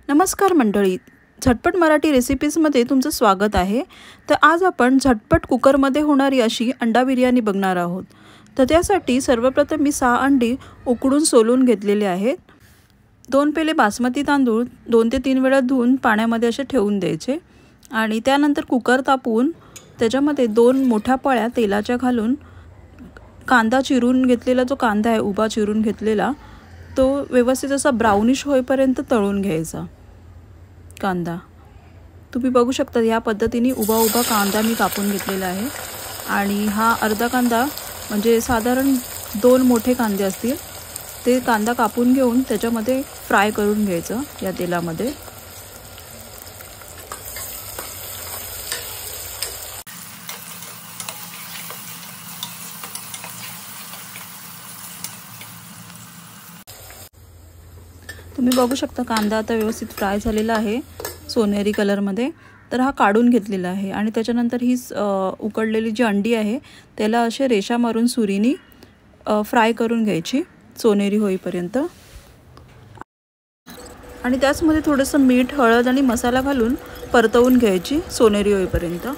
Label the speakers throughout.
Speaker 1: नमस्कार मंडळी, झटपट मराठी रेसिपीजमध्ये तुमचं स्वागत आहे। तर आज आपण झटपट कुकरमध्ये होणारी अशी अंडा बिर्याणी बघणार आहोत। तर त्यासाठी सर्वप्रथम मी 6 अंडी उकडून सोलून घेतलेले आहेत। 2 पेले बासमती तांदूळ 2 ते 3 वेळा धुवून पाण्यामध्ये असे ठेवून द्यायचे आणि त्यानंतर कुकर तापवून त्याच्यामध्ये 2 मोठ्या पळ्या तेलाच्या घालून कांदा चिरून घेतलेला, जो कांदा आहे उभा चिरून घेतलेला, तो व्यवस्थित असा ब्राउनिश होईपर्यंत तळून घ्यायचा। कांदा तुम्ही बघू शकता, या पद्धतीने उभा उभा कांदा मी कापून घेतलेला आहे आणि हा अर्धा कांदा म्हणजे साधारण 2 मोठे कांदे असतील ते कांदा कापून घेऊन त्याच्यामध्ये फ्राय करून घ्यायचं या तेलामध्ये। तुम्ही बघू शकता कांदा आता व्यवस्थित फ्राय झालेला आहे सोनेरी कलरमध्ये। तर हा काढून घेतलेला आहे आणि त्याच्यानंतर ही उकडलेली जी अंडी आहे त्याला असे रेषा मारून सुरीनी फ्राय करून घ्यायची सोनेरी होईपर्यंत आणि त्याचमध्ये थोडंसं मीठ, हळद आणि मसाला घालून परतवून घ्यायची सोनेरी होईपर्यंत।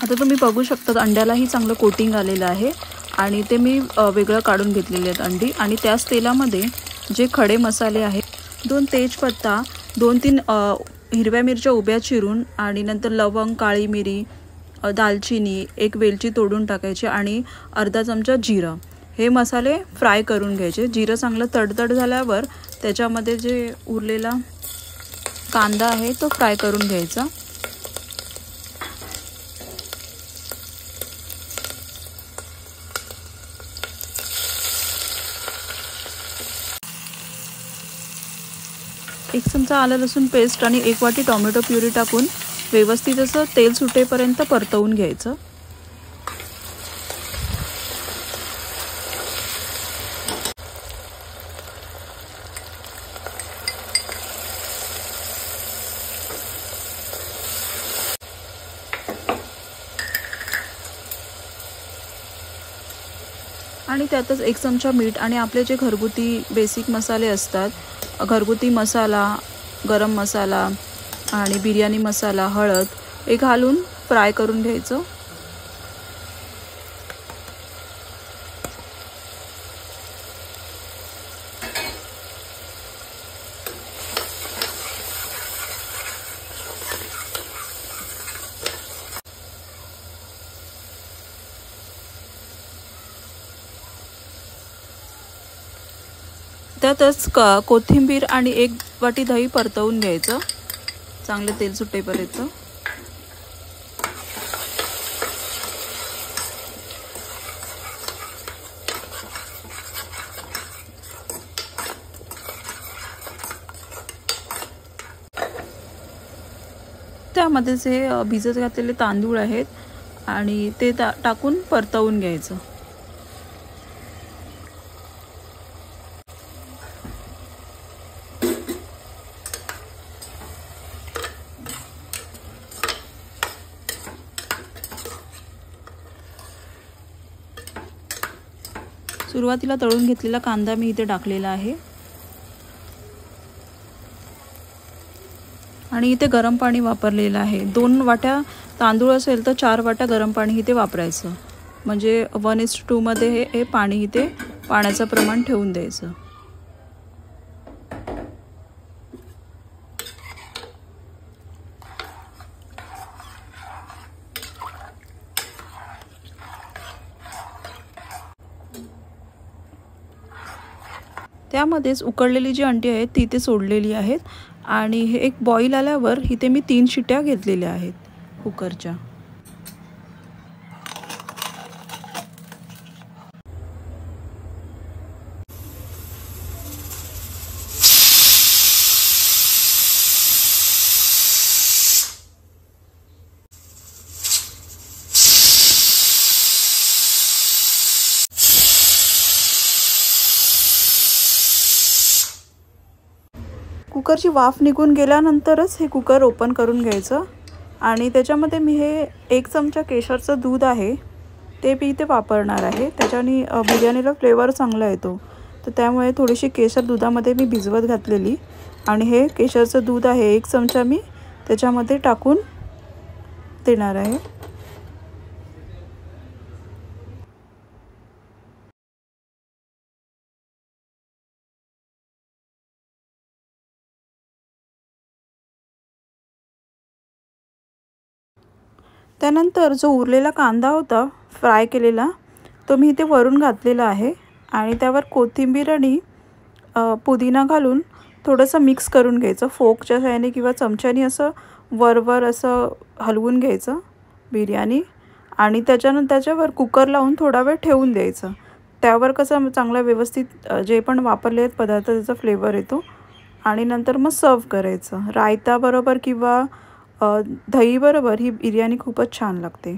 Speaker 1: आता तुम्ही बघू शकता अंड्यालाही चांगलं कोटिंग आलेलं आहे आणि ते मी वेगळं काढून घेतलेले आहेत अंडी। आणि त्याच तेलामध्ये जे खडे मसाले आहेत, 2 तेजपत्ता, 2-3 हिरव्या मिरच्या उभ्या चिरून आणि नंतर लवंग, काळी मिरी, दालचिनी, 1 वेलची तोडून टाकायची आणि अर्धा चमचा जिरं, हे मसाले फ्राय करून घ्यायचे। जिरं चांगलं तडतड झाल्यावर त्याच्यामध्ये जे उरलेला कांदा आहे तो फ्राय करून घ्यायचा। एक चमचा आलं लसूण पेस्ट आणि 1 वाटी टोमॅटो प्युरी टाकून व्यवस्थित असं तेल सुटेपर्यंत परतवून घ्यायचं। आणि त्यातच 1 चमचा मीठ आणि आपले जे घरगुती बेसिक मसाले असतात, घरगुती मसाला, गरम मसाला आणि बिर्याणी मसाला, हळद, हे घालून फ्राय करून घ्यायचं। त्यातच कोथिंबीर आणि 1 वाटी दही परतवून घ्यायचं चांगले तेल सुटेपर्यंत। त्यामध्ये जे भिजत घातलेले तांदूळ आहेत आणि ते टाकून परतवून घ्यायचं। सुरुवातीला तळून घेतलेला कांदा मी इथे टाकलेला आहे आणि इथे गरम पाणी वापरलेलं आहे। 2 वाट्या तांदूळ असेल तर 4 वाट्या गरम पाणी इथे वापरायचं, म्हणजे 1:2 मध्ये हे पाणी इथे पाण्याचं प्रमाण ठेवून द्यायचं। त्यामध्येच उकडलेली जी अंडी आहेत ती इथे सोडलेली आहेत आणि हे एक बॉईल आल्यावर इथे मी 3 शिट्या घेतलेल्या आहेत कुकरच्या। कुकरची वाफ निघून गेल्यानंतरच हे कुकर ओपन करून घ्यायचं आणि त्याच्यामध्ये मी हे 1 चमचा केशरचं दूध आहे ते मी इथे वापरणार आहे। त्याच्याने बिर्याणीला फ्लेवर चांगला येतो, तर त्यामुळे थोडीशी केशर दुधामध्ये मी भिजवत घातलेली आणि हे केशरचं दूध आहे 1 चमचा मी त्याच्यामध्ये टाकून देणार आहे। त्यानंतर जो उरलेला कांदा होता फ्राय केलेला तो मी इथे वरून घातलेला आहे आणि त्यावर कोथिंबीर आणि पुदिना घालून थोडंसं मिक्स करून घ्यायचं। फोकच्या सहाय्याने किंवा चमच्याने असं वरवर असं हलवून घ्यायचं बिर्याणी आणि त्याच्यावर कुकर लावून थोडा वेळ ठेवून द्यायचं। त्यावर कसं चांगला व्यवस्थित जे पण वापरले आहेत पदार्थ त्याचा फ्लेवर येतो आणि नंतर मग सर्व करायचं। रायताबरोबर किंवा दहीबरोबर ही बिर्याणी खूपच छान लागते,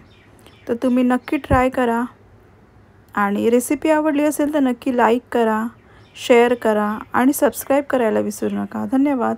Speaker 1: तर तुम्ही नक्की ट्राय करा आणि रेसिपी आवडली असेल तर नक्की लाईक करा, शेअर करा आणि सबस्क्राईब करायला विसरू नका। धन्यवाद।